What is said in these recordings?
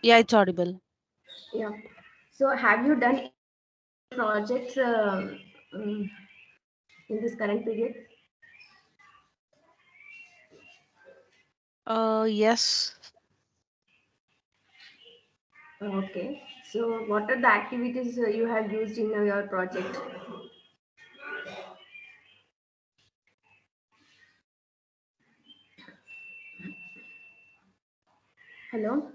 Yeah, it's audible. Yeah. So have you done projects in this current period? Yes. Okay. So what are the activities you have used in your project? Hello?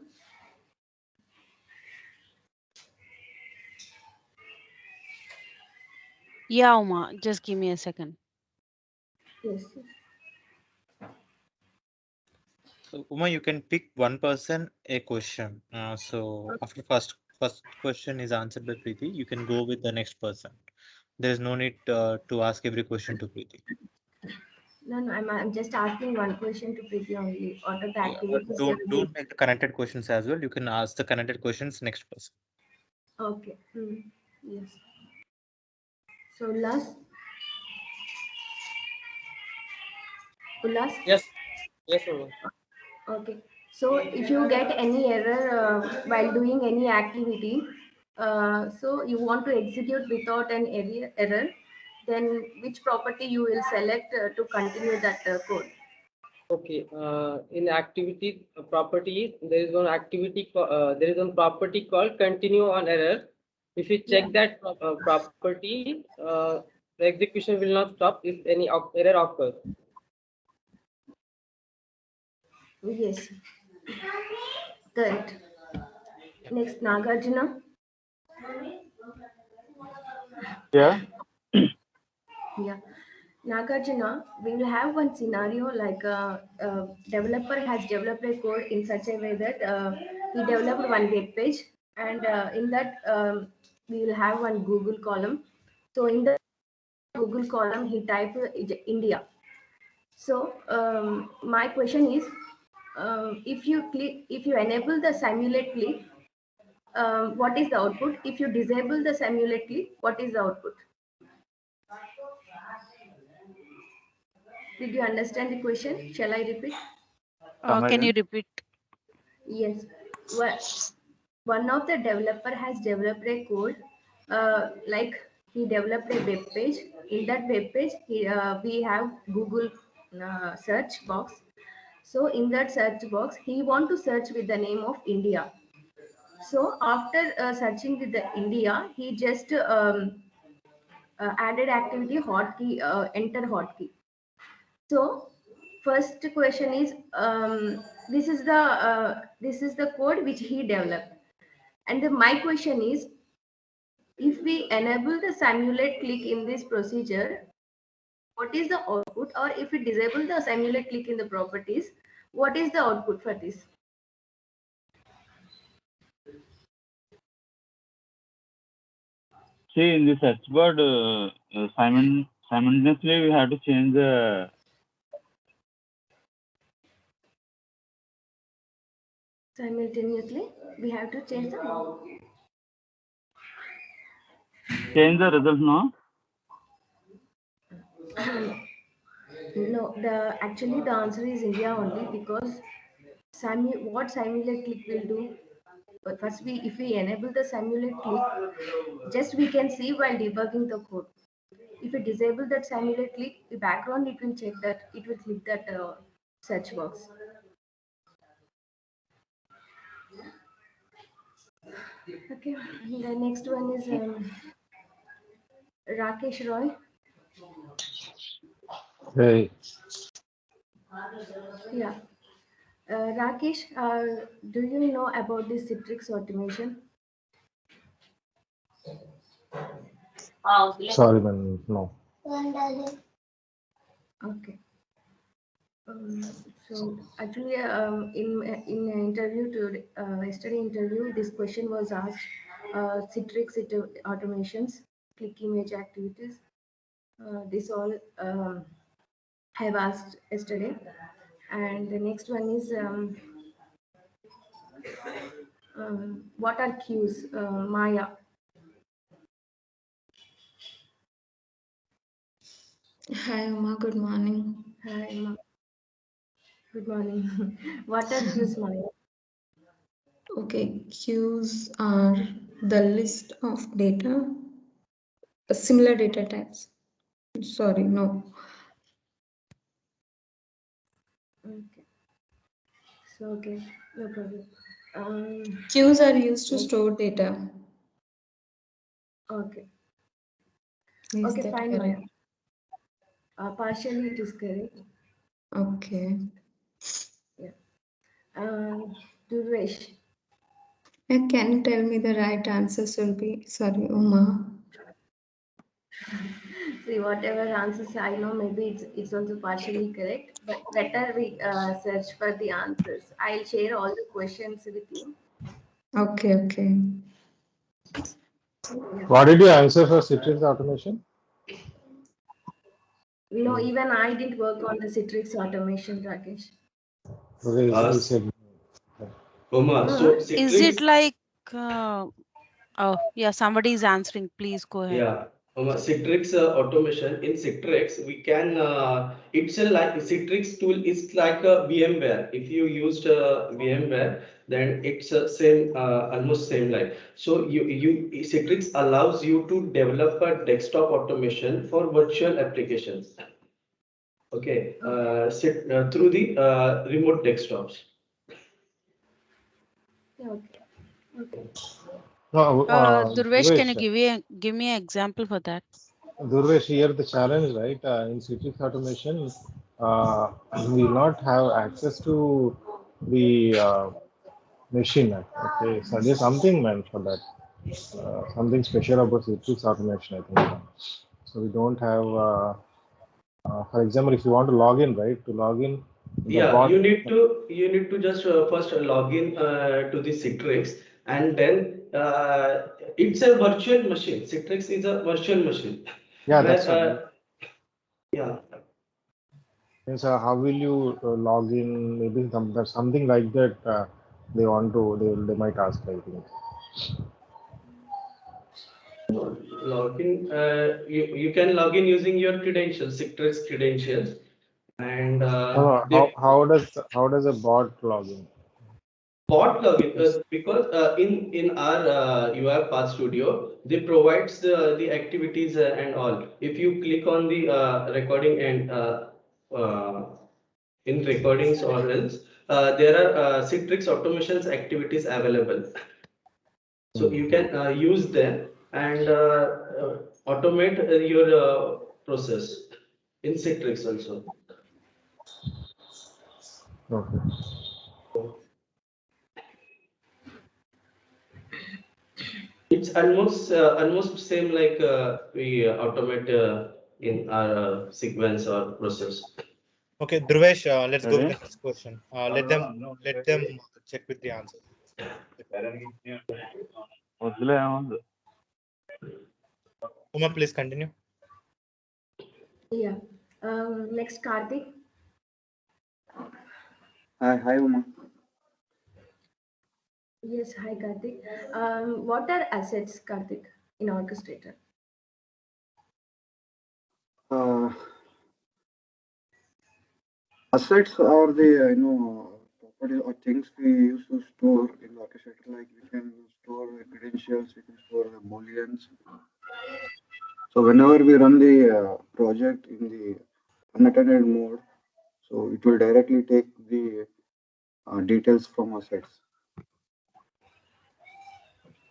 Yeah, Uma, just give me a second. Yes. So Uma, you can pick one person a question. So after first question is answered by Preeti, you can go with the next person. There is no need to ask every question to Preeti. No, I'm just asking one question to Preeti only. What are the Yeah, activities you have don't used? make the connected questions as well. You can ask the connected questions next person. Okay. Yes. So Ullas? Yes, yes, Uma. Okay. So if you get any error while doing any activity, so you want to execute without an error, then which property you will select to continue that code? Okay. In activity properties, there is one there is one property called continue on error. If you Yeah. check that property, the execution will not stop if any error occurs. Yes. Correct. Yeah. Next, Nagarjuna. Yeah. Yeah. Nagarjuna, we will have one scenario like a developer has developed a code in such a way that he developed one web page, and in that we will have one Google column. So in the Google column, he typed India. So my question is, if you enable the simulate click, what is the output? If you disable the simulate click, what is the output? Did you understand the question? Shall I repeat? Come Can you again. repeat? Yes. Well, one of the developer has developed a code, like he developed a web page. In that web page, we have Google search box. So in that search box, he want to search with the name of India. So after searching with the India, he just added activity hotkey, enter hotkey. So first question is, this is the code which he developed, and my question is, if we enable the simulate click in this procedure, what is the output? Or if we disable the simulate click in the properties, what is the output for this? See, in the search bar, simultaneously we have to change the Simultaneously, we have to result. No. no, the actually the answer is India only, because what simulate click will do. But first, if we enable the simulate click, just we can see while debugging the code. If we disable that simulate click, the background it will check that it will click that search box. Okay, the next one is Rakesh Roy. Hey, Yeah, Rakesh, do you know about this Citrix automation? sorry, man. No. Okay. So actually, in an interview to yesterday interview, this question was asked. Citrix automations, click image activities. This all I have asked yesterday. And the next one is, what are queues? Maya. Hi, Uma. Good morning. Hi, good morning. What are queues, Maya? Okay, queues are the list of data, similar data types. Sorry, no. Okay. So okay, no problem. Queues are used to Next. store data. Okay. Is Okay, that fine, Maya. correct? Partially it is correct. Okay. Yeah. Durvesh. Can you tell me the right answers will be? Sorry, Uma. See, whatever answers I know, maybe it's also partially correct, but better we search for the answers. I'll share all the questions with you. Okay, okay. Yeah. What did you answer for Citrix automation? No, even I didn't work on the Citrix automation, Rakesh. Okay, he said Uh, Huh? is it Citrix, like, oh, yeah, somebody is answering. Please go ahead. yeah, Citrix automation. In Citrix, we can. It's a like Citrix tool is like a VMware. If you used VMware, then it's same, almost same like. So you Citrix allows you to develop a desktop automation for virtual applications. Okay, through the remote desktops. Yeah, okay. Okay. no. Durvesh, can you give me an example for that? Durvesh, here the challenge, right? In Citrix automation, we will not have access to the machine. Okay, so there's something meant for that. Something special about Citrix automation, I think. So we don't have. For example, if you want to log in, right? To log in, the Yeah, bot. you need to just first log in to the Citrix, and then it's a virtual machine. Citrix is a virtual machine Yeah, where that's what. yeah, And so how will you log in? Maybe something like that. They want to. They might ask. I think. log in. You can log in using your credentials, Citrix credentials, and How does a bot log in? bot login because in our UiPath Studio they provides the activities and all. If you click on the recording and uh, in recordings or else there are Citrix automations activities available. So you can use them and automate your process in Citrix also. Okay. It's almost same like we automate in our sequence or process. Okay, Dhruvesh, let's go with Ready? the next question. Let them check with the answer. ಮೊದಲೇ ಒಂದು Uma, please continue. Yeah. Next, Karthik. Hi, Uma. Yes, hi, Karthik. What are assets, Karthik, in Orchestrator? Assets are the properties or things we use to store in the orchestrator. Like we can store the credentials, we can store the booleans. So whenever we run the project in the unattended mode, so it will directly take the details from assets.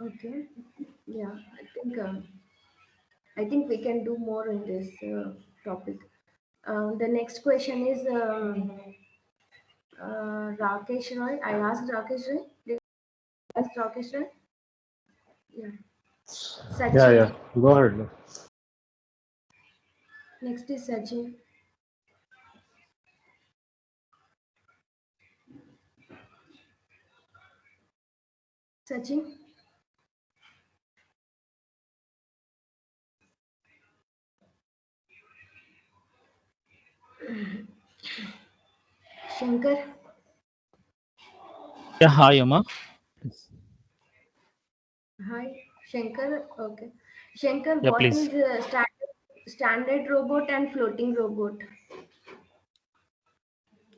Okay. Yeah, I think we can do more in this topic. The next question is Rakesh Roy. I asked Rakesh Roy. Did I ask Rakesh Roy? Yeah. Sachin. Yeah. Go ahead. Next is Sachin. Sachin. Shankar. Yeah, hi, Uma. Hi, Shankar. Okay. Shankar, Yeah, what please. is standard robot and floating robot?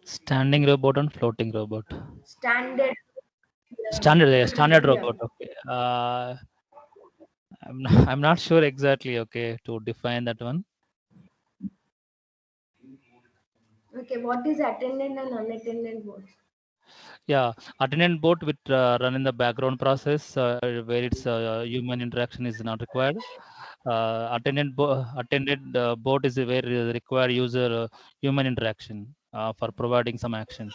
Standing robot and floating robot. Standard Standard Yeah. robot. Okay. I'm not sure exactly. Okay, to define that one. Okay, what is attendant and unattended boards? Yeah, attendant bot with run in the background process where its human interaction is not required. Attended bot is where require user human interaction for providing some actions.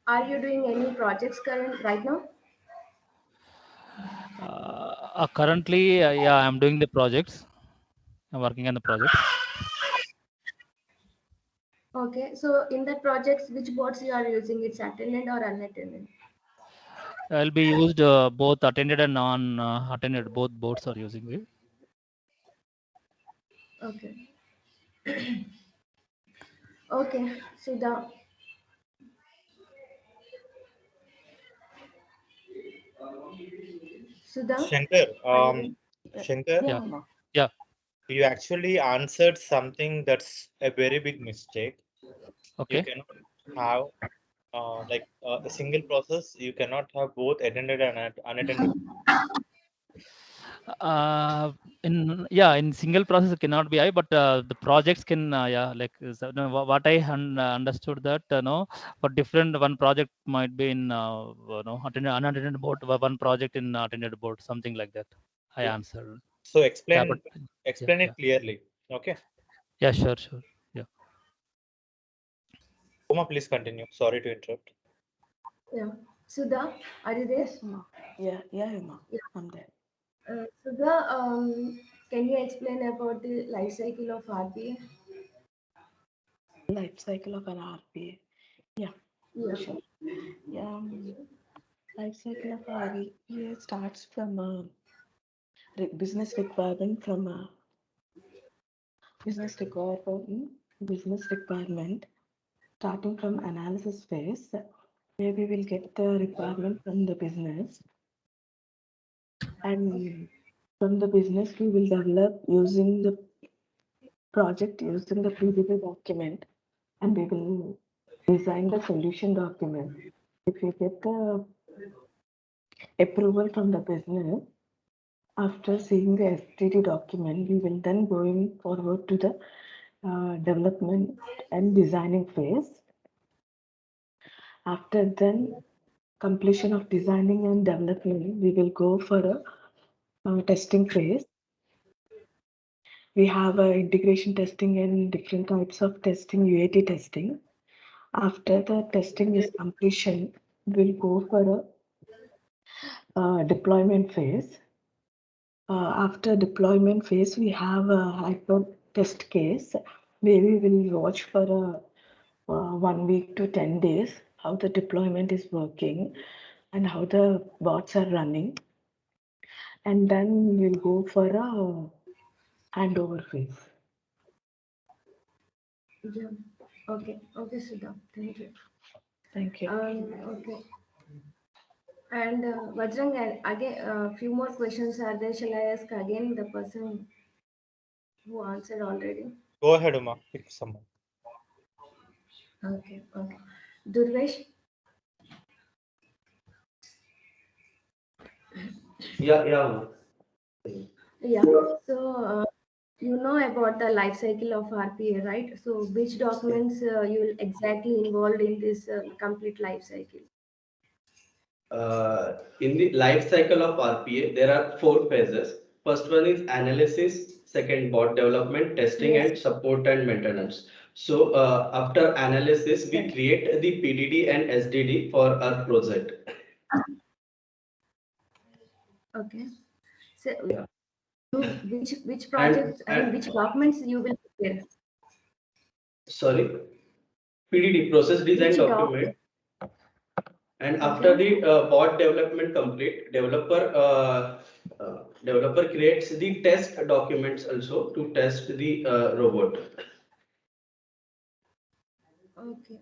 Are you doing any projects current right now? Currently, yeah, I'm doing the projects. I'm working on the projects. Okay, so in that projects, which boards you are using? It's attendant or unattended? I'll be used both attended and non-attended. Both boards are using it. Okay. Okay, Sudha. Sudha, Shankar, are you Shankar, Yeah, Uma. yeah. you actually answered something that's a very big mistake. You Okay. cannot have a single process. You cannot have both attended and unattended. In single process it cannot be high, but the projects can no, what I understood that no, for different one project might be in no attended unattended board, one project in attended board, something like that. I answered. So Yeah, but explain yeah. it clearly. Okay. Yeah, sure. Yeah. Uma, please continue. Sorry to interrupt. Yeah. Sudha, are you there? Yes, Uma. Yeah, Uma. Yeah. I'm there. Sudha, can you explain about the life cycle of RPA? Life cycle of an RPA. Yeah, Yeah. sure. Yeah, life cycle of RPA starts from a business requirement from a business requirement starting from analysis phase where we will get the requirement from the business, and from the business we will develop using the project using the PDP document, and we will design the solution document. If we get the approval from the business, after seeing the STD document, we will then going forward to the development and designing phase. After then completion of designing and development, we will go for a testing phase. We have integration testing and different types of testing, UAT testing. After the testing is completion, we'll go for a deployment phase. After deployment phase, we have a hyper test case where we will watch for 1 week to 10 days how the deployment is working and how the bots are running. And then we'll go for a handover phase. Yeah. Okay. Okay, Sudha. Thank you. Thank you. Okay. And Vajrang, again, a few more questions are there. Shall I ask again the person who answered already? Go ahead, Uma. Pick someone. Okay. Okay. Durvesh? Yeah. Yeah. So, you know about the life cycle of RPA, right? So, which documents you will exactly involved in this complete life cycle? In the life cycle of RPA, there are 4 phases. First one is analysis, second bot development, testing, Yes. and support and maintenance. So after analysis, we Right. create the PDD and SDD for our project. Okay. So, Yeah. which projects, I mean, And which documents you will prepare? sorry, PDD, process design Which document. And after Okay. the bot development complete, developer creates the test documents also to test the robot. Okay.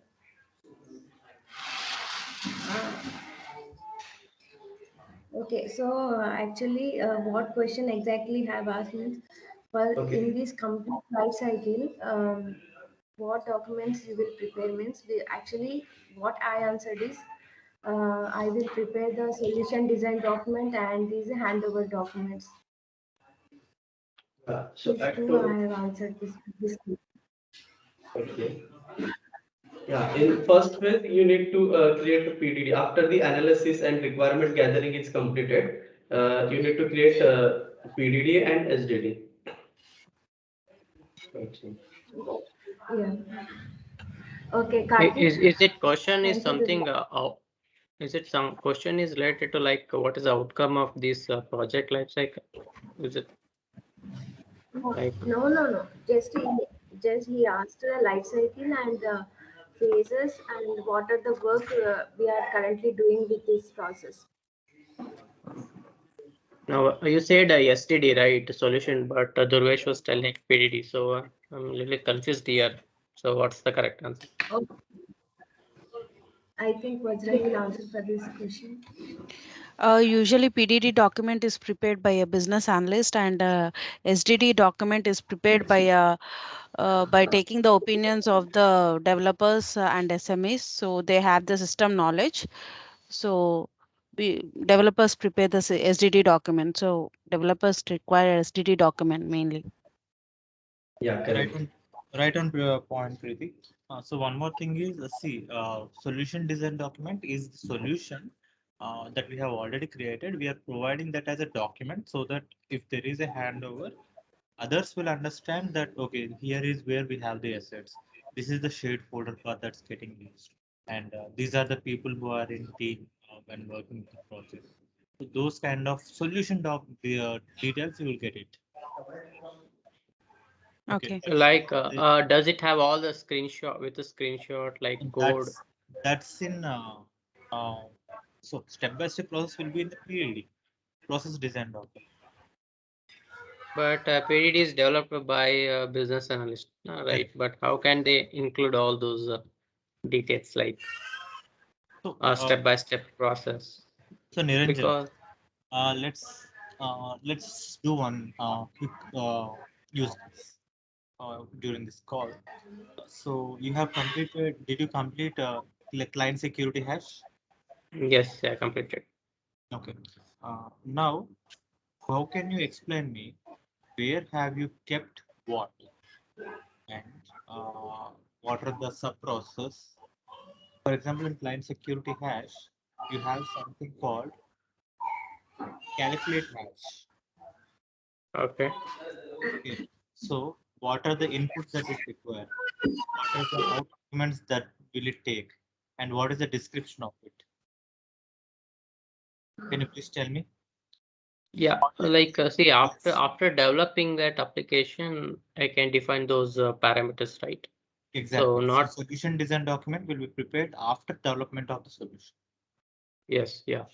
Okay. So actually, what question exactly have asked means, well, Okay. in this complete life cycle, what documents you will prepare means actually what I answered is I will prepare the solution design document and these handover documents. So These at two I have answered this. okay. Yeah, in first phase, you need to create a PDD. After the analysis and requirement gathering is completed, you need to create PDD and SDD. Okay. Yeah. Okay, Karthik. Is it question is Thank you. something is it some question is related to like what is the outcome of this project life cycle? Is it like No. Just he asked the life cycle and the phases and what are the work we are currently doing with this process. now you said STD, right, solution, but Durvesh was telling PDD, so I'm a little confused here. So what's the correct answer? Oh, I think Vajra will answer for this question. Usually PDD document is prepared by a business analyst, and SDD document is prepared by taking the opinions of the developers and SMEs, so they have the system knowledge. So developers prepare the SDD document. So developers require SDD document mainly. Yeah, correct. Right on point, Preeti. So one more thing is, solution design document is the solution that we have already created. We are providing that as a document so that if there is a handover, others will understand that, okay, here is where we have the assets. This is the shared folder path that's getting used. And these are the people who are in team when working with the project. So those kind of solution details, you will get it. Okay. Like, does it have all the screenshot with the screenshot like code? That's in so step-by-step process will be in the PLD, process design document. But PDD is developed by a business analyst, right? But how can they include all those details like step-by-step process? So Niranjan, Because let's do one quick use case during this call. So you have completed. Did you complete client security hash? yes, I completed. Okay. Now, how can you explain me where have you kept what, and what are the sub process? For example, in client security hash, you have something called calculate hash. Okay. So what are the inputs that it require? What are the arguments that will it take? And what is the description of it? Can you please tell me? Yeah, like see, after developing that application, I can define those parameters, right? Exactly. So not solution design document will be prepared after development of the solution. Yes, yeah.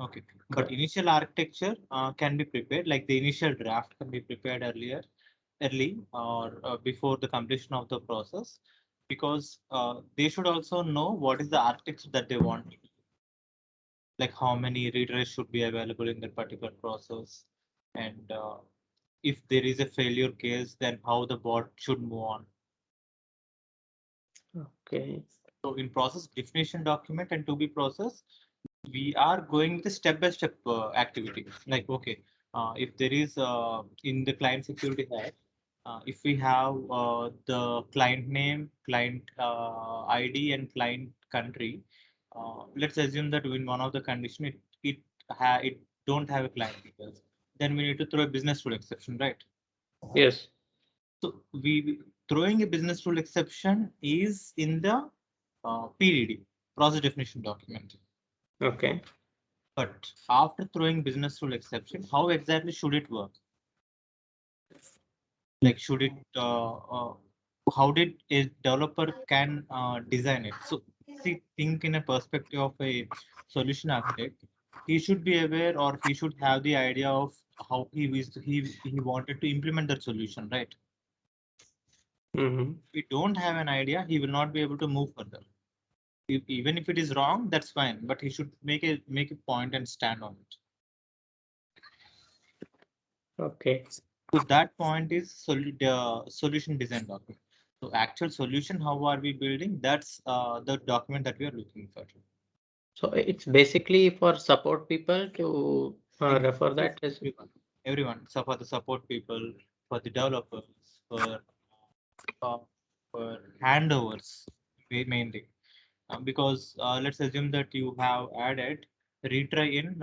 Okay, but initial architecture can be prepared, like the initial draft can be prepared early or before the completion of the process, because they should also know what is the architecture that they want, like how many readers should be available in that particular process, and if there is a failure case, then how the bot should move on. Okay. So in process definition document and to be process, we are going with the step-by-step activity. Like, okay, if there is in the client security hash, if we have the client name, client ID, and client country, let's assume that in one of the condition it don't have a client details. Then we need to throw a business rule exception, right? Yes. So we throwing a business rule exception is in the PDD, process definition document. Okay. But after throwing business rule exception, how exactly should it work? Like, should it, how did a developer can design it? So see, think in a perspective of a solution architect, he should be aware, or he should have the idea of how he wanted to implement that solution, right? Mm-hmm. If we don't have an idea, he will not be able to move further. Even if it is wrong, that's fine, but he should make a point and stand on it. Okay. So that point is solution design document. So actual solution, how are we building? That's the document that we are looking for. So it's basically for support people to refer that as everyone. So for the support people, for the developers, for handovers mainly, because let's assume that you have added retry in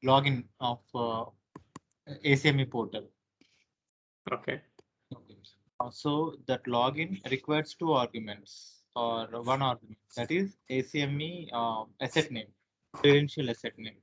login of ACME portal. Okay. So that login requires 2 arguments or 1 argument, that is ACME asset name, credential asset name.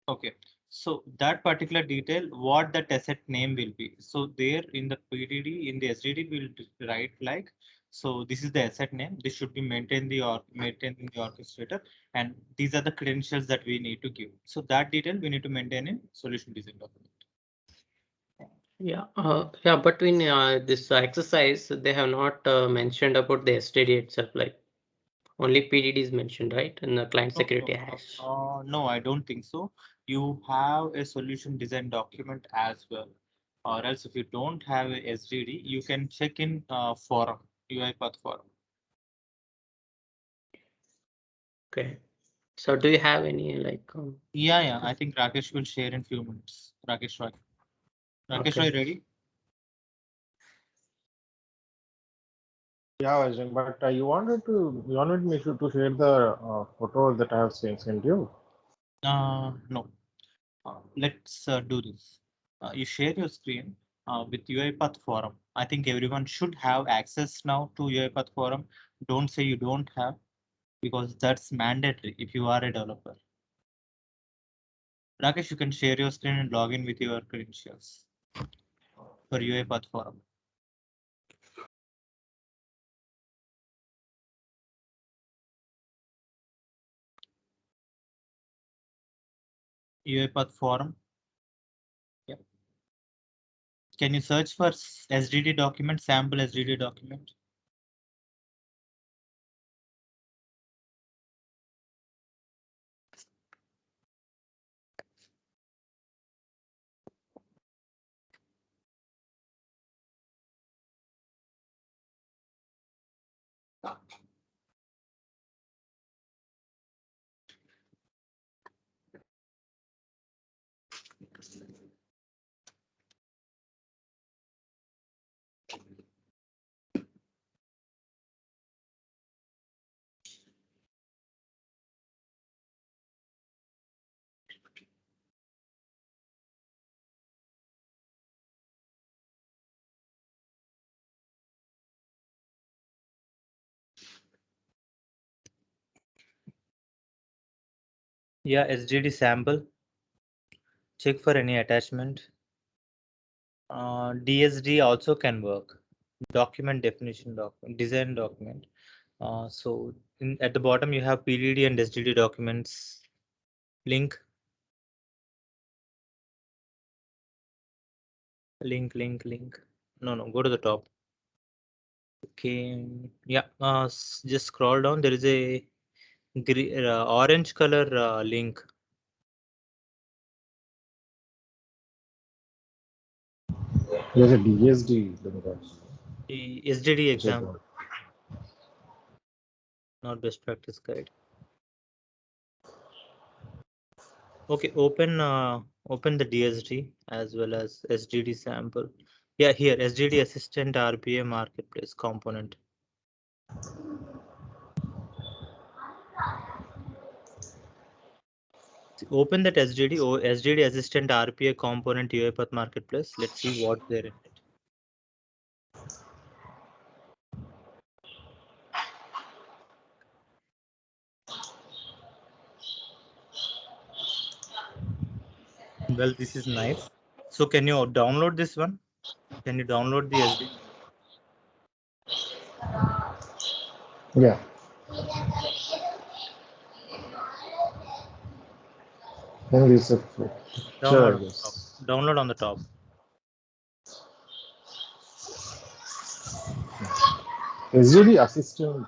Okay, so that particular detail, what that asset name will be. So there in the PDD, in the SDD, we'll write like, so this is the asset name. This should be maintained maintained in the orchestrator, and these are the credentials that we need to give. So that detail we need to maintain in solution design document. Yeah, but in this exercise, they have not mentioned about the STD itself, like only PDD is mentioned, right? In the client security hash. No, I don't think so. You have a solution design document as well. Or else if you don't have a SDD, you can check in forum, UiPath forum. Okay. So do you have any like? Yeah, I think Rakesh will share in few minutes. Rakesh Roy. Rakesh Roy, ready? Yeah, Vajran, but you wanted me to share the photo that I have sent you? No. Let's do this. You share your screen with UiPath forum. I think everyone should have access now to UiPath forum. Don't say you don't have, because that's mandatory if you are a developer. Rakesh, you can share your screen and log in with your credentials for UiPath forum. UiPath forum. Yeah. Can you search for SDD document, sample SDD document? Yeah, SDD sample. Check for any attachment. DSD also can work. Document definition document, design document. So at the bottom you have PDD and SDD documents link. Link. No, go to the top. Okay, yeah. Just scroll down. There is a orange color link. There's a DSD. The SDD example. Not best practice guide. Okay, open the DSD as well as SDD sample. Yeah, here SDD assistant RPA marketplace component. Open that SDD or SDD assistant RPA component UiPath marketplace. Let's see what's there in it. Well, this is nice. So can you download this one? Can you download the SDD? Yeah. Then it's a picture, I guess. Download on the top. SDD assistant.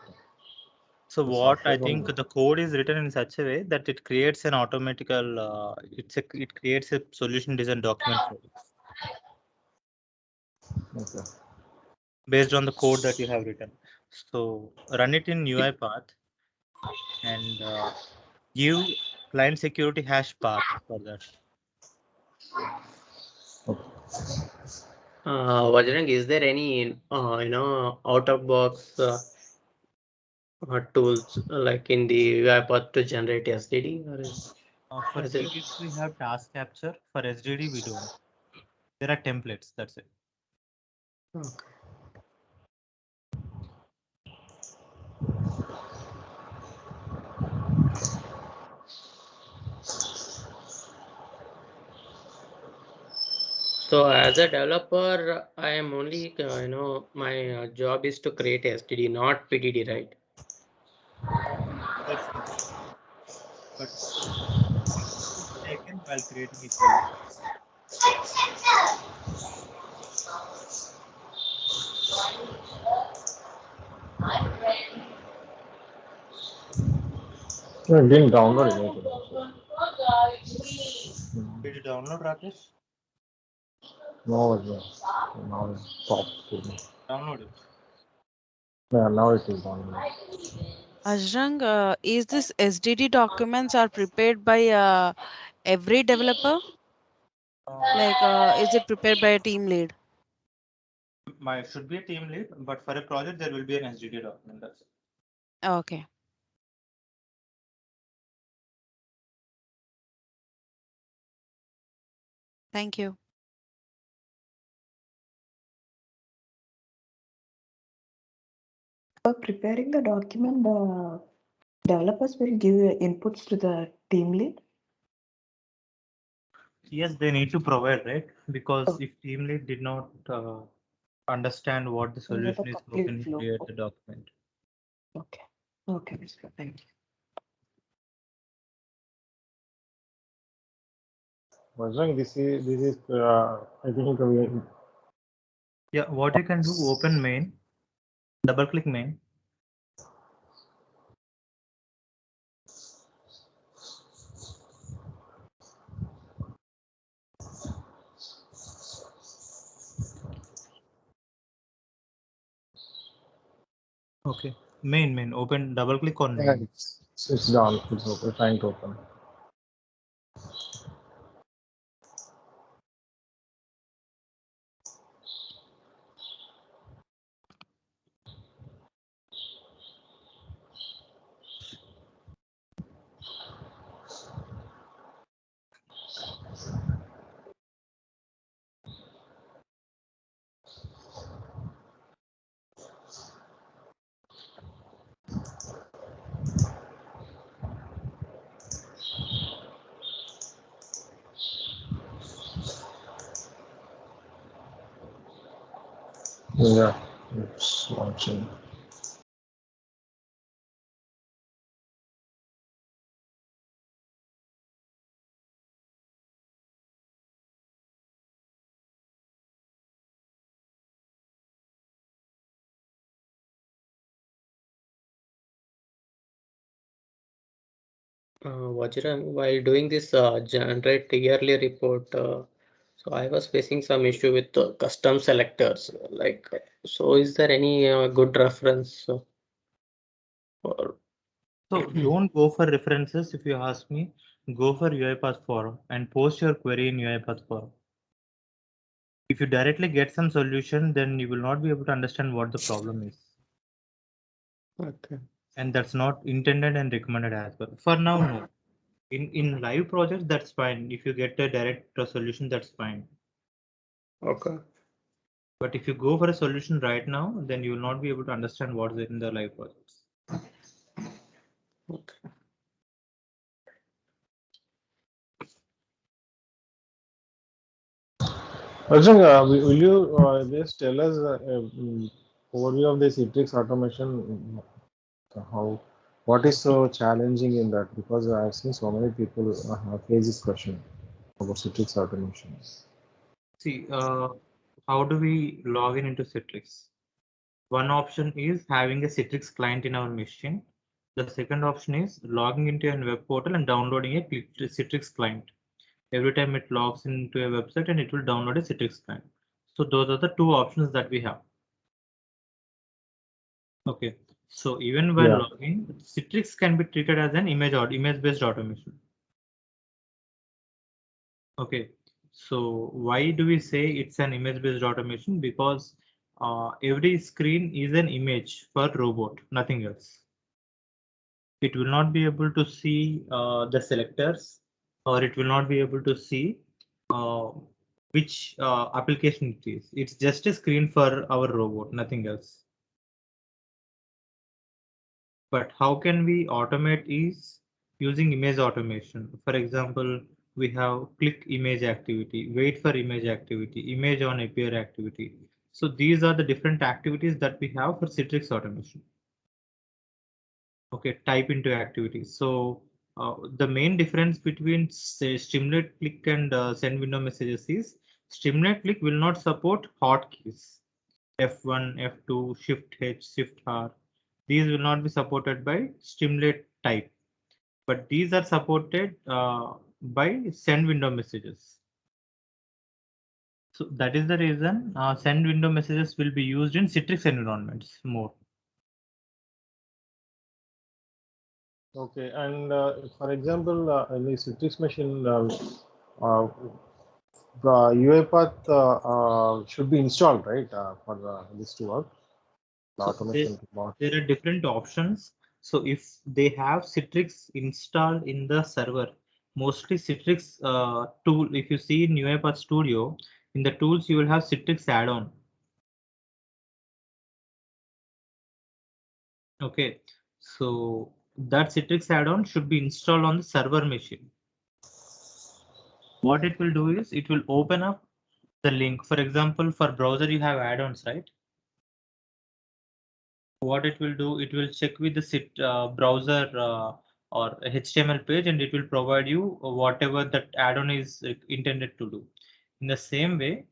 So what I think the code is written in such a way that it creates an automatical. It creates a solution design document. Okay. based on the code that you have written. So run it in UiPath and give client security hash path for that. Vajrang, is there any out of box tools like in the UiPath to generate SDD, or For is it? PDD, we have task capture. For SDD, we don't. There are templates. That's it. Okay. So as a developer, I am only my job is to create SDD, not PDD, right? That's it. But taken while creating it. No, it didn't download anything. Did you download, Rakesh? No, now it's stopped. Download it. Yeah, now it is downloaded. Ajrang, is this SDD documents are prepared by every developer? Like, is it prepared by a team lead? Should be a team lead, but for a project there will be an SDD document. That's it. Okay. Thank you. For preparing the document, the developers will give inputs to the team lead. Yes, they need to provide, right? Because if team lead did not understand what the solution is, how can you create the document? Okay. Okay, Mr. Thank you. Vajrang, this is I think Yeah, what you can do, open main, double click main. Okay, main, open, double click on main. it's done. It's open. Trying to open. Yeah, it's launching. Vajrang, while doing this generate yearly report, so I was facing some issue with custom selectors. So is there any good reference? Or So don't go for references if you ask me. Go for UiPath forum and post your query in UiPath forum. If you directly get some solution, then you will not be able to understand what the problem is. Okay. And that's not intended and recommended as well. For now, no. In live projects, that's fine. If you get a direct solution, that's fine. Okay. But if you go for a solution right now, then you will not be able to understand what's in the live projects. Okay. Vajrang, will you just tell us overview of the Citrix automation? What is so challenging in that? Because I've seen so many people face this question about Citrix automation. See, how do we log into Citrix? One option is having a Citrix client in our machine. The second option is logging into a web portal and downloading a Citrix client. Every time it logs into a website and it will download a Citrix client. So those are the two options that we have. Okay. So even while logging, Citrix can be treated as an image-based automation. Okay. So why do we say it's an image-based automation? Because every screen is an image for robot, nothing else. It will not be able to see the selectors, or it will not be able to see which application it is. It's just a screen for our robot, nothing else. But how can we automate is using image automation. For example, we have click image activity, wait for image activity, image on appear activity. So these are the different activities that we have for Citrix automation. Okay, type into activities. So the main difference between say stimulate click and send window messages is stimulate click will not support hotkeys. F1, F2, Shift H, Shift R. These will not be supported by stimulate type, but these are supported by send window messages. So that is the reason send window messages will be used in Citrix environments more. Okay, and for example, in the Citrix machine, the UiPath should be installed, right, for this to work. The So automation bot. there are different options. So if they have Citrix installed in the server, mostly Citrix tool, if you see in UiPath Studio, in the tools you will have Citrix add-on. Okay, so that Citrix add-on should be installed on the server machine. What it will do is it will open up the link. For example, for browser you have add-ons, right? What it will do, it will check with the browser or HTML page, and it will provide you whatever that add-on is intended to do. In the same way,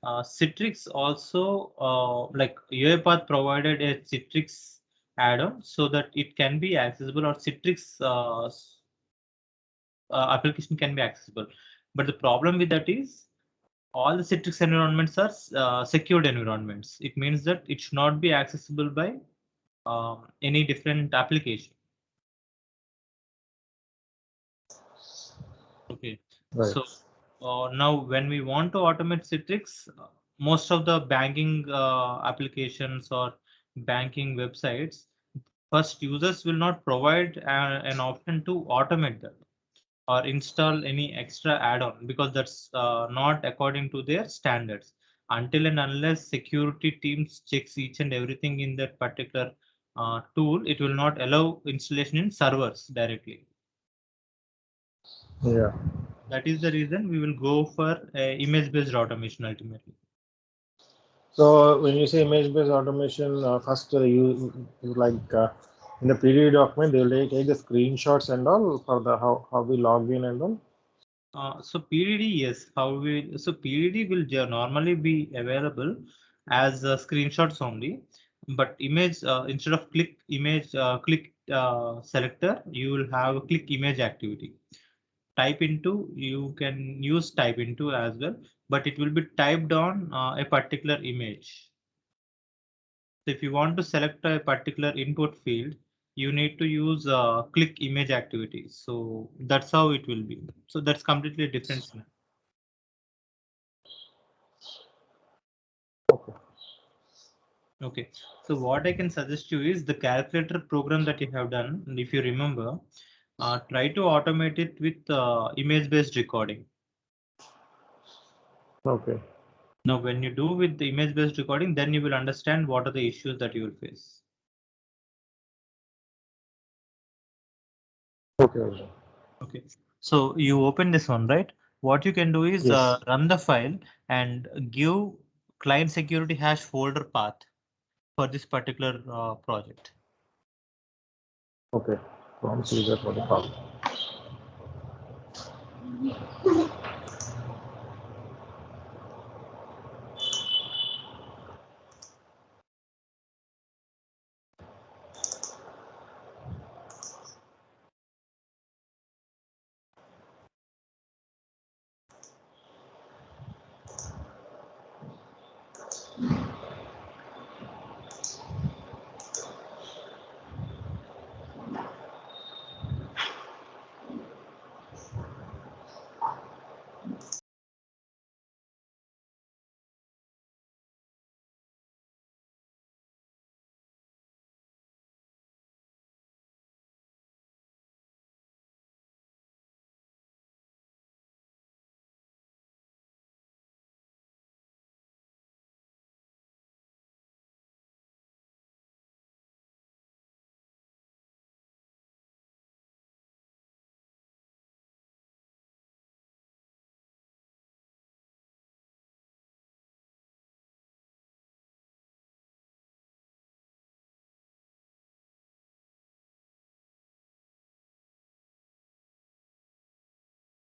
Citrix also, like UiPath provided a Citrix add-on so that it can be accessible, or Citrix application can be accessible. But the problem with that is all the Citrix environments are secured environments. It means that it should not be accessible by any different application. Okay, right. So now when we want to automate Citrix, most of the banking applications or banking websites, first users will not provide an option to automate that or install any extra add-on, because that's not according to their standards. Until and unless security teams checks each and everything in that particular tool, it will not allow installation in servers directly. Yeah. That is the reason we will go for image-based automation ultimately. So when you say image-based automation, first you like in the PDD document they will take the screenshots and all for the how we log in and all. So PDD, yes. So PDD will normally be available as screenshots only, but image instead of click image click selector, you will have a click image activity. Type into, you can use type into as well, but it will be typed on a particular image. So if you want to select a particular input field, you need to use click image activity. So that's how it will be. So that's completely different scenario. Okay, so what I can suggest you is the calculator program that you have done, and if you remember, try to automate it with image-based recording. Okay. Now, when you do with the image-based recording, then you will understand what are the issues that you will face. Okay. Okay, so you open this one, right? What you can do is Yes. run the file and give client security hash folder path for this particular project. Okay. Prompt user for the problem.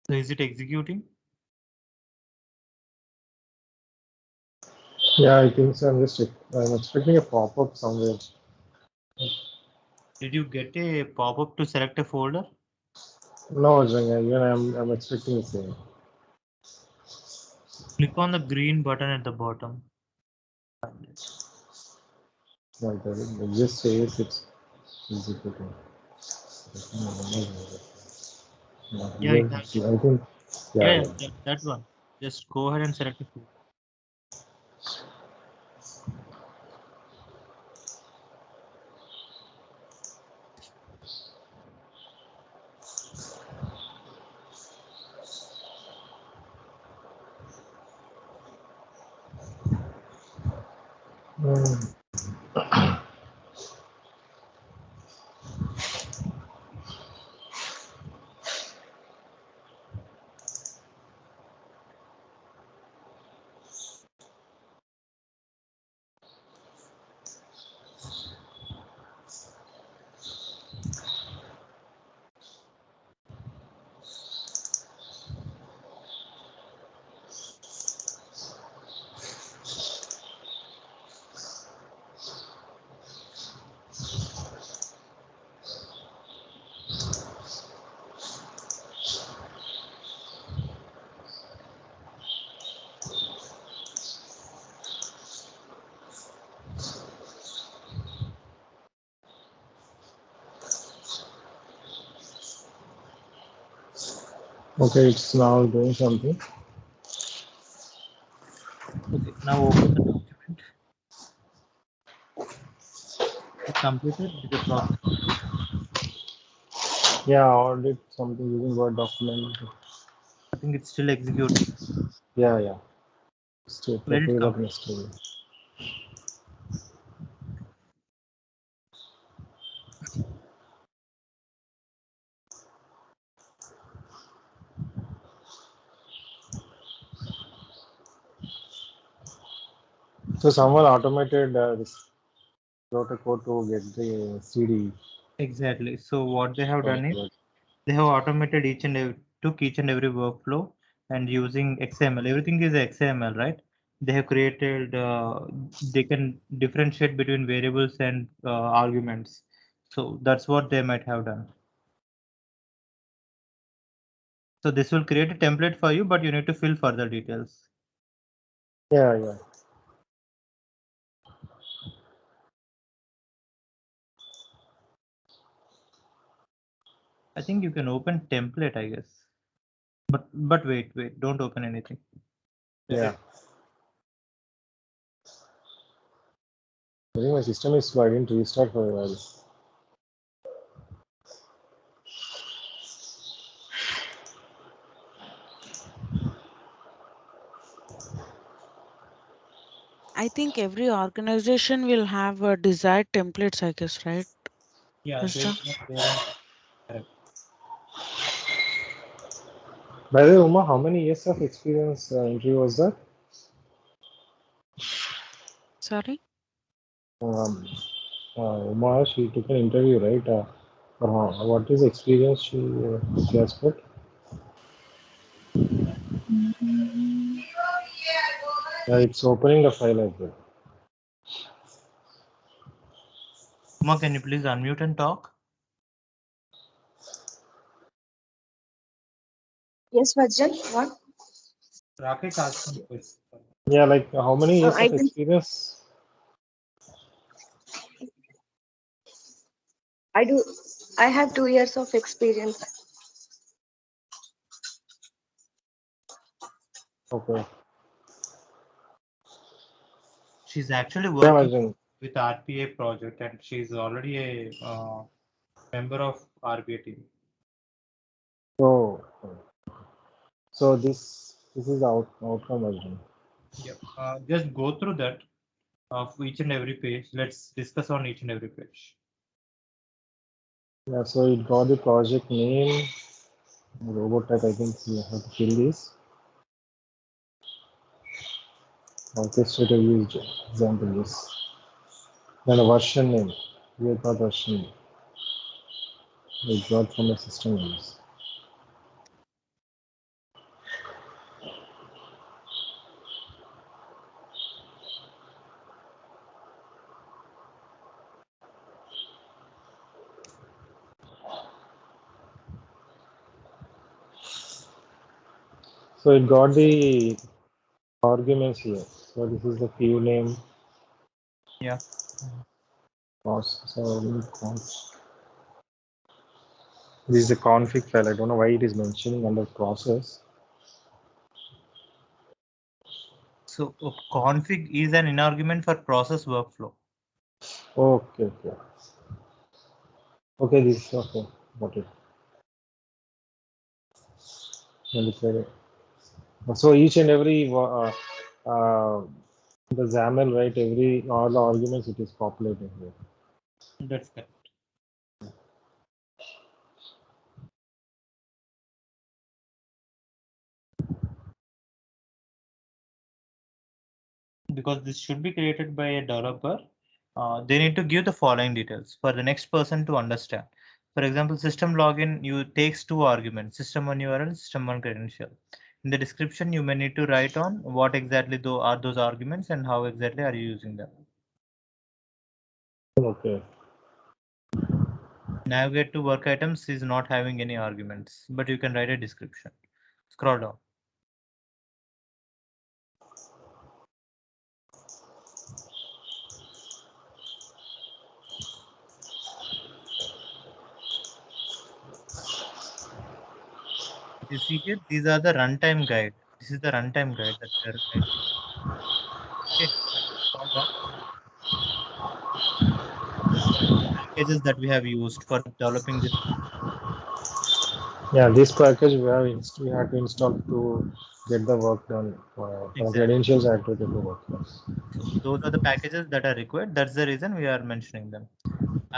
So is it executing? Yeah, I think so. I'm expecting a pop-up somewhere. Did you get a pop-up to select a folder? No, Ajay, even I'm expecting the same. Click on the green button at the bottom. Like that. It just says it's executing. Yeah, exactly. I think, Yeah, yeah. that one. Just go ahead and select a folder. Okay, it's now doing something. Okay, now open the document. It completed the process. Yeah, I did something using Word document. I think it's still executing. Yeah. Still, Where it come? yesterday. So someone automated this wrote a code to get the CD. Exactly. So what they have done is they have automated took each and every workflow and using XML. Everything is XML, right? They have created. They can differentiate between variables and arguments. So that's what they might have done. So this will create a template for you, but you need to fill further details. Yeah. I think you can open template, I guess. But wait, don't open anything. Yeah. I think my system is slow. I didn't restart for a while. I think every organization will have desired templates, I guess, right? Yeah, Krishna? Correct. By the way, Uma, how many years of experience entry was that? Sorry? Uma, she took an interview, right? What is the experience she has put? It's opening the file as well. Uma, can you please unmute and talk? Yes, Vajran, what? Rakesh asking this. Yeah, like how many years I of think experience? I have 2 years of experience. Okay. She's actually Yeah, working Arjun. with RPA project and she's already a member of RPA team. So this is outcome, Arjun. Yep. Just go through that of each and every page. Let's discuss on each and every page. Yeah, so it got the project name, Robotech. I think you have to fill this. Orchestrator used example this. Then a version name. We got version name. We got from the system names. So it got the arguments here. So this is the queue name. Yeah. This is the config file. I don't know why it is mentioning under process. So config is an in-argument for process workflow. Okay. Okay, this is okay. Got it. So each and every the XAML, right? All the arguments it is populating here. That's correct. Because this should be created by a developer, they need to give the following details for the next person to understand. For example, system login, you takes 2 arguments, system1 URL, system1 credential. In the description, you may need to write on what exactly are those arguments and how exactly are you using them. Okay. Navigate to work items is not having any arguments, but you can write a description. Scroll down. You see here, these are the runtime guide. This is the runtime guide that we are writing. Okay, scroll down. Packages that we have used for developing this. Yeah, this package we have to install to get the work done. Exactly. Credentials I have to get the work done. So those are the packages that are required. That's the reason we are mentioning them.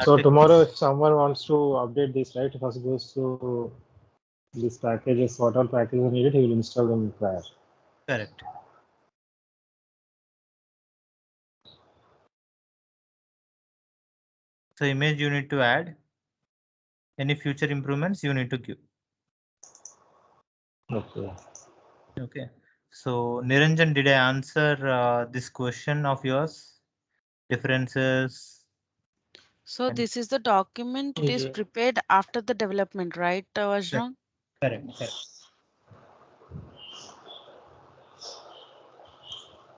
So tomorrow, if someone wants to update this, right, first goes to these packages, what all packages are needed, he will install them prior. Correct. So image you need to add. Any future improvements you need to give. Okay. Okay. So Niranjan, did I answer this question of yours? Differences. So this is the document. It is prepared after the development, right, Vajra? Correct.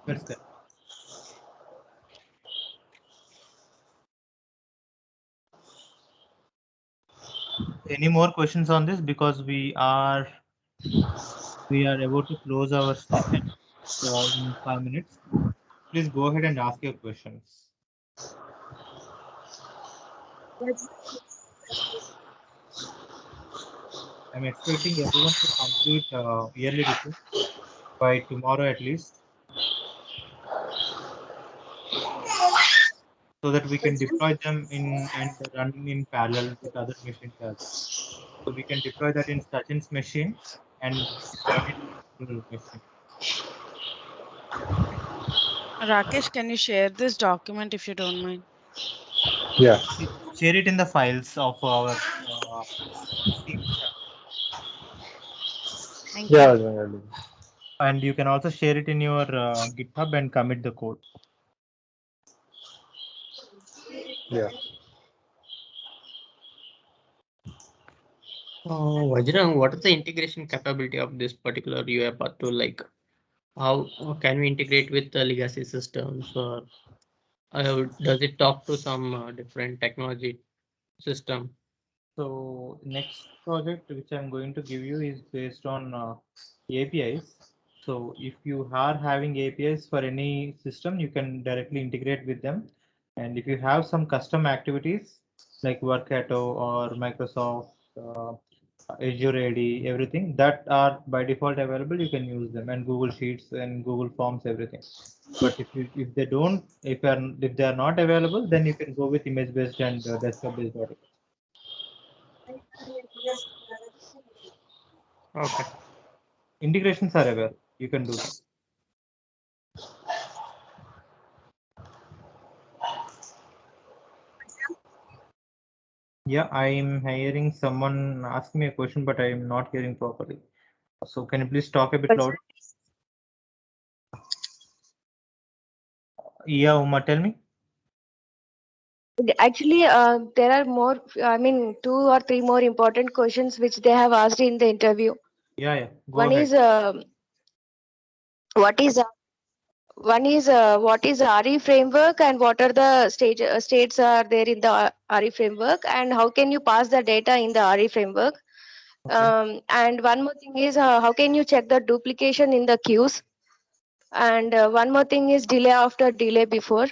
That's correct. Any more questions on this? Because we are about to close our session in 5 minutes. Please go ahead and ask your questions. I'm expecting everyone to complete yearly report by tomorrow at least, so that we can deploy them in and running in parallel with other machines as well. So we can deploy that in Sachin's machine and run it in your machine. Rakesh, can you share this document if you don't mind? Yeah. Share it in the files of our team chat. Thank you. Yeah. And you can also share it in your GitHub and commit the code. Yeah. Vajra, what is the integration capability of this particular UiPath tool? Like, how can we integrate with the legacy systems, or does it talk to some different technology system? So next project which I'm going to give you is based on APIs. So if you are having APIs for any system, you can directly integrate with them. And if you have some custom activities like Workato or Microsoft, Azure AD, everything that are by default available, you can use them, and Google Sheets and Google Forms, everything. But if they are not available, then you can go with image based and desktop based articles. Okay. Integrations are available. You can do that. Yeah, I'm hearing someone ask me a question, but I'm not hearing properly. So can you please talk a bit louder? Yeah, Uma, tell me. Actually, there are more, 2 or 3 more important questions which they have asked in the interview. Yeah. Go One ahead. is, What is one is what is RE framework and what are the states are there in the RE framework, and how can you pass the data in the RE framework? And one more thing is how can you check the duplication in the queues? And one more thing is delay after delay before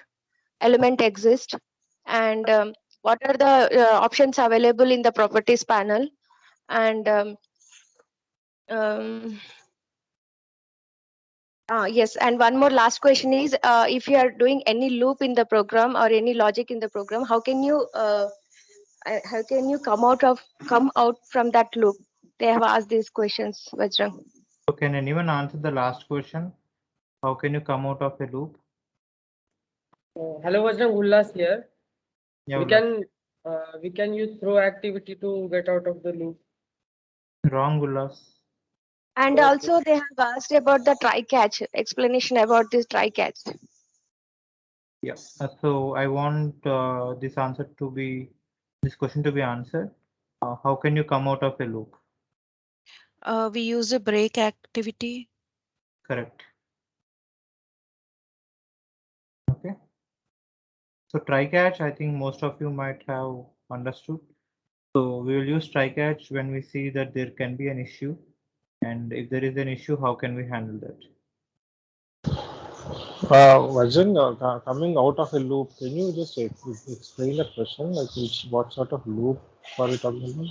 element exists. And what are the options available in the properties panel? And yes, and one more last question is if you are doing any loop in the program or any logic in the program, how can you come out from that loop? They have asked these questions, Vajrang. So can anyone answer the last question? How can you come out of a loop? Hello, Vajrang, Ullas here. Yeah, We can use throw activity to get out of the loop. Wrong, Ullas. And also they have asked about the try catch, explanation about this try catch. Yeah. So I want this question to be answered. How can you come out of a loop? We use a break activity. Correct. Okay. So try catch, I think most of you might have understood. So we will use try catch when we see that there can be an issue, and if there is an issue, how can we handle that? Vajran, coming out of a loop, can you just explain the question? Like what sort of loop are we talking about?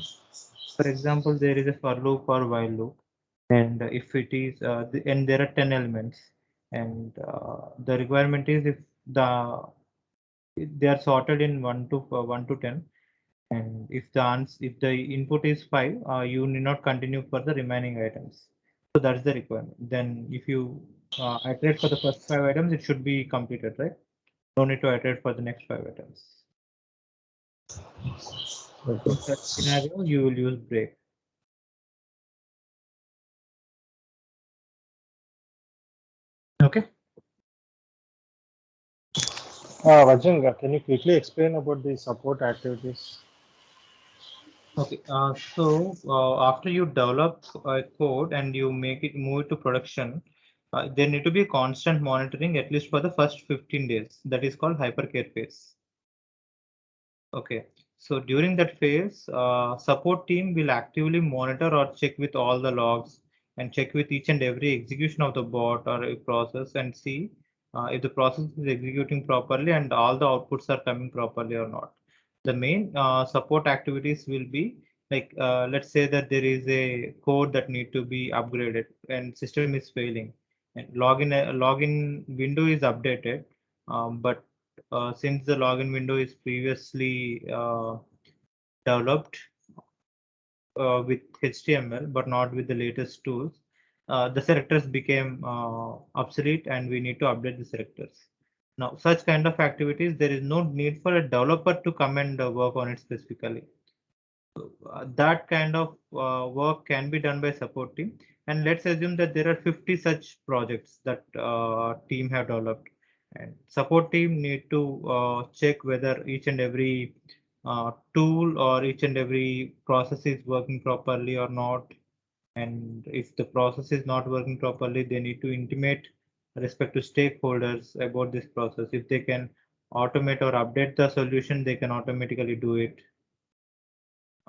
For example, there is a for loop or while loop, and if it is and there are 10 elements, and the requirement is if they are sorted in 1 to 10, and if the input is 5, you need not continue for the remaining items. So that's the requirement. Then if you iterate for the first 5 items, it should be completed, right? No need to iterate for the next 5 items. Okay. In such scenario, you will use break. Okay. Vajran, can you quickly explain about the support activities? Okay, so after you develop a code and you move it to production, there need to be constant monitoring at least for the first 15 days. That is called hypercare phase. Okay, so during that phase, support team will actively monitor or check with all the logs and check with each and every execution of the bot or a process and see if the process is executing properly and all the outputs are coming properly or not. The main support activities will be like, let's say that there is a code that need to be upgraded and system is failing and login window is updated, but since the login window is previously developed with HTML but not with the latest tools, the selectors became obsolete and we need to update the selectors. Now, such kind of activities, there is no need for a developer to come and work on it specifically. That kind of work can be done by support team. And let's assume that there are 50 such projects that team have developed. And support team need to check whether each and every tool or each and every process is working properly or not. And if the process is not working properly, they need to intimate respect to stakeholders about this process. If they can automate or update the solution, they can automatically do it.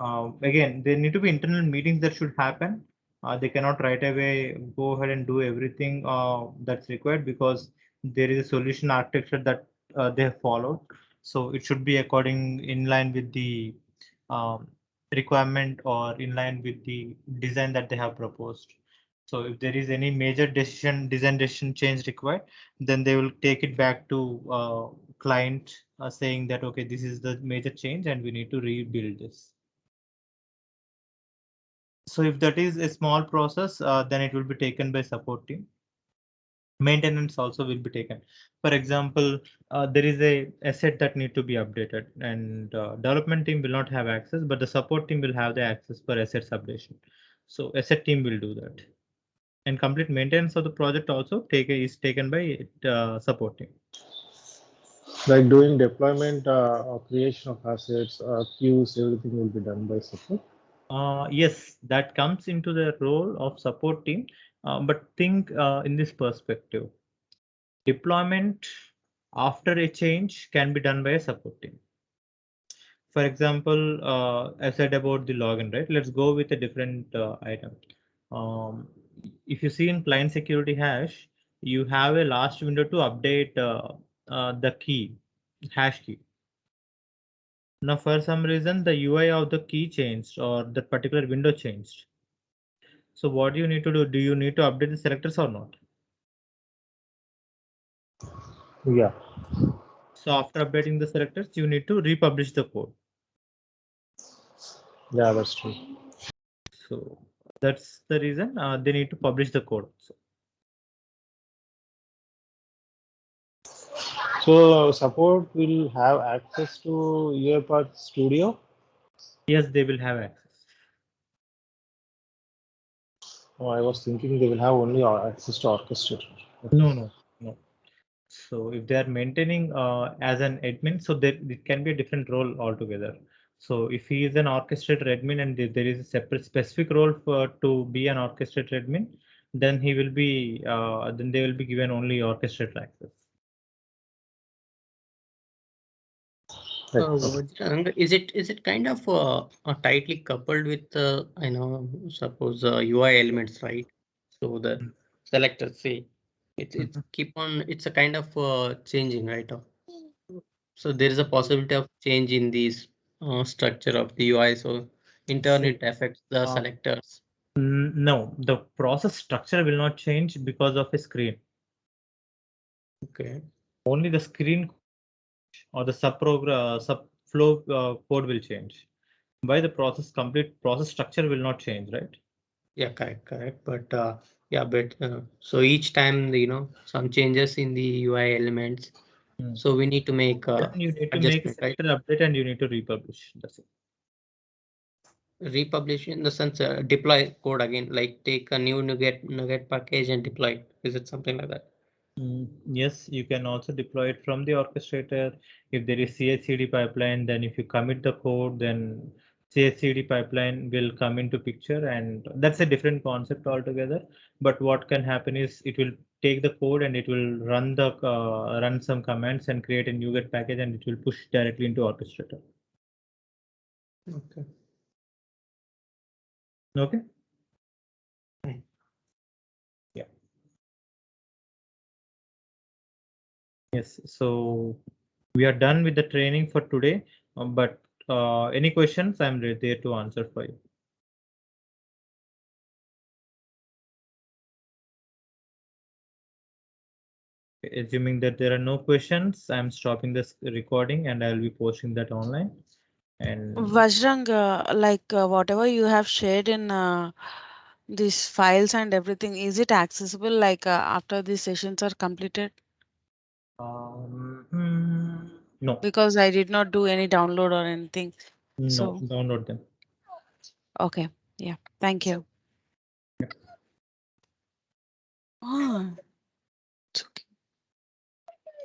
Again, there need to be internal meetings that should happen. They cannot right away go ahead and do everything that's required because there is a solution architecture that they have followed. So it should be according in line with the requirement or in line with the design that they have proposed. So if there is any major design decision change required, then they will take it back to client saying that, okay, this is the major change and we need to rebuild this. So if that is a small process, then it will be taken by support team. Maintenance also will be taken. For example, there is a asset that need to be updated and development team will not have access, but the support team will have the access for assets updation. So asset team will do that. And complete maintenance of the project also is taken by support team. Like doing deployment or creation of assets, queues, everything will be done by support. Yes, that comes into the role of support team, But think in this perspective. Deployment after a change can be done by a support team. For example, I said about the login, right? Let's go with a different item. If you see in client security hash, you have a last window to update the key, hash key. Now, for some reason, the UI of the key changed or that particular window changed. So what do you need to do? Do you need to update the selectors or not? Yeah. So after updating the selectors, you need to republish the code. Yeah, that's true. So that's the reason they need to publish the code. So support will have access to UiPath Studio? Yes, they will have access. Oh, I was thinking they will have only access to Orchestrator. No. So if they are maintaining as an admin, so there it can be a different role altogether. So if he is an orchestrator admin and there is a separate specific role for to be an orchestrator admin, then he will be then they will be given only orchestrator access. Vajrang, is it kind of tightly coupled with suppose UI elements, right? So the selectors say it's keep on, it's a kind of changing, right? So there is a possibility of change in these structure of the UI. So in turn, it affects the selectors. No, the process structure will not change because of a screen. Okay. Only the screen or the subflow code will change. Why the complete process structure will not change, right? Yeah, correct. But yeah, but so each time some changes in the UI elements, so we need to make you need to make a adjustment, right? selector update and you need to republish. That's it. Republish in the sense deploy code again, like take a new NuGet package and deploy it. Is it something like that? Yes, you can also deploy it from the orchestrator. If there is CI/CD pipeline, then if you commit the code, then CI/CD pipeline will come into picture, and that's a different concept altogether. But what can happen is it will take the code and it will run some commands and create a NuGet package, and it will push directly into orchestrator. Okay. Okay. Yeah. Yes. So we are done with the training for today. But any questions? I'm there to answer for you. Assuming that there are no questions, I'm stopping this recording and I'll be posting that online. And Vajrang, whatever you have shared in these files and everything, is it accessible after these sessions are completed? No. Because I did not do any download or anything. No, So download them. okay, yeah, thank you. It's okay.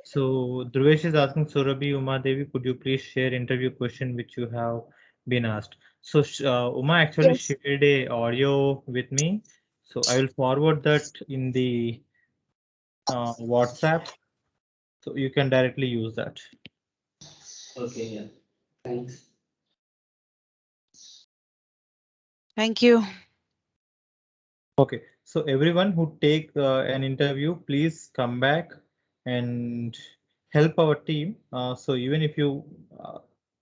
So Dhruvesh is asking Surabhi Uma Devi, could you please share interview question which you have been asked? So Uma actually shared a audio with me. So I will forward that in the WhatsApp. So you can directly use that. Okay, yeah. Thanks. Thank you. Okay, so everyone who take an interview, please come back and help our team. So even if you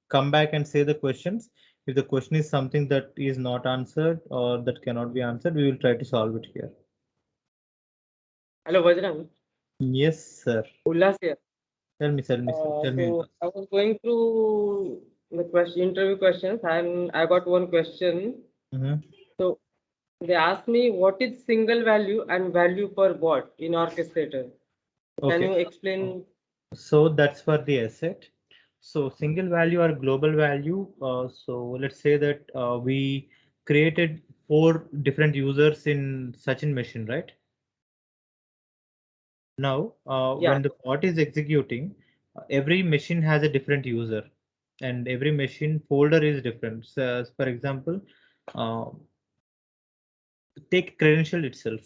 come back and say the questions, if the question is something that is not answered or that cannot be answered, we will try to solve it here. Hello, Vajrang. Yes, sir. Ullas here. Tell me, sir. Tell me. So I was going through the interview questions, and I got one question. So they asked me, what is single value and value per bot in Orchestrator? Can you explain? So that's for the asset. So single value or global value. So let's say that we created 4 different users in such a machine, right? Now, when the bot is executing, every machine has a different user and every machine folder is different. So, for example, take credential itself.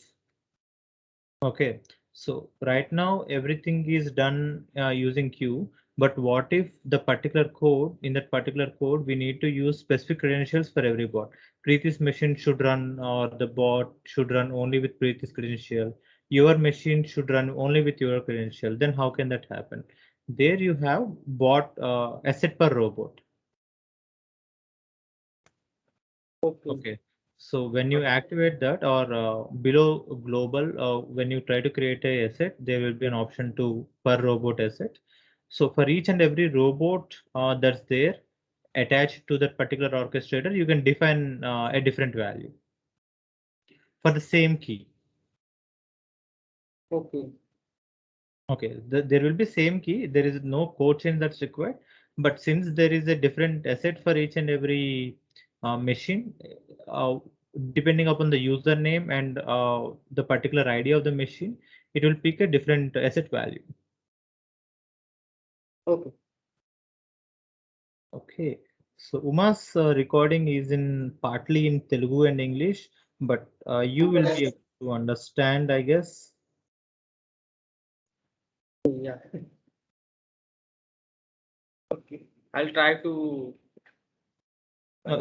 Okay, so right now everything is done using queue, but what if the particular code, in that particular code, we need to use specific credentials for every bot. Preethi's machine should run, or the bot should run only with Preethi's credential. Your machine should run only with your credential. Then how can that happen? There you have bot asset per robot. Okay. So when you activate that, or below global, when you try to create a asset, there will be an option to per robot asset. So for each and every robot that's there attached to that particular orchestrator, you can define a different value for the same key. Okay. Okay, there will be same key. There is no code change that's required. But since there is a different asset for each and every machine, depending upon the username and the particular ID of the machine, it will pick a different asset value. Okay. Okay. So Uma's recording is in partly in Telugu and English, but you will be able to understand, I guess. Yeah. Okay. I'll try to.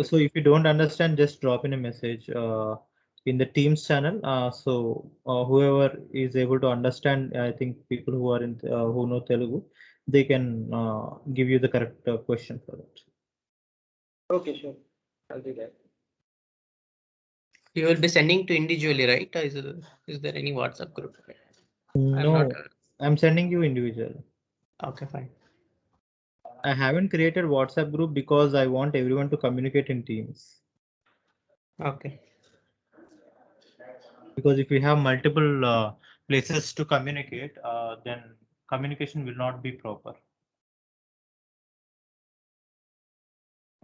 So if you don't understand, just drop in a message in the Teams channel. So whoever is able to understand, I think people who are in who know Telugu, they can give you the correct question for that. Okay, sure. I'll do that. You will be sending to individually, right? Is there any WhatsApp group? No, I'm sending you individual. Okay, fine. I haven't created WhatsApp group because I want everyone to communicate in Teams. Okay. Because if we have multiple places to communicate, then communication will not be proper.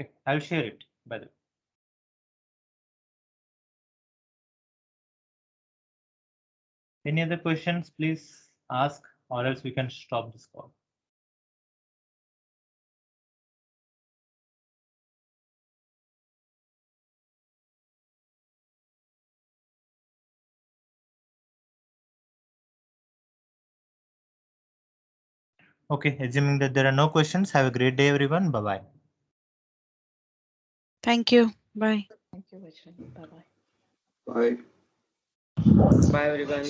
Okay, I'll share it by the way. Any other questions, please ask, or else we can stop this call. Okay, assuming that there are no questions, have a great day, everyone. Bye-bye. Thank you. Bye. Thank you, Vijay. Bye-bye. Bye. Bye, everyone.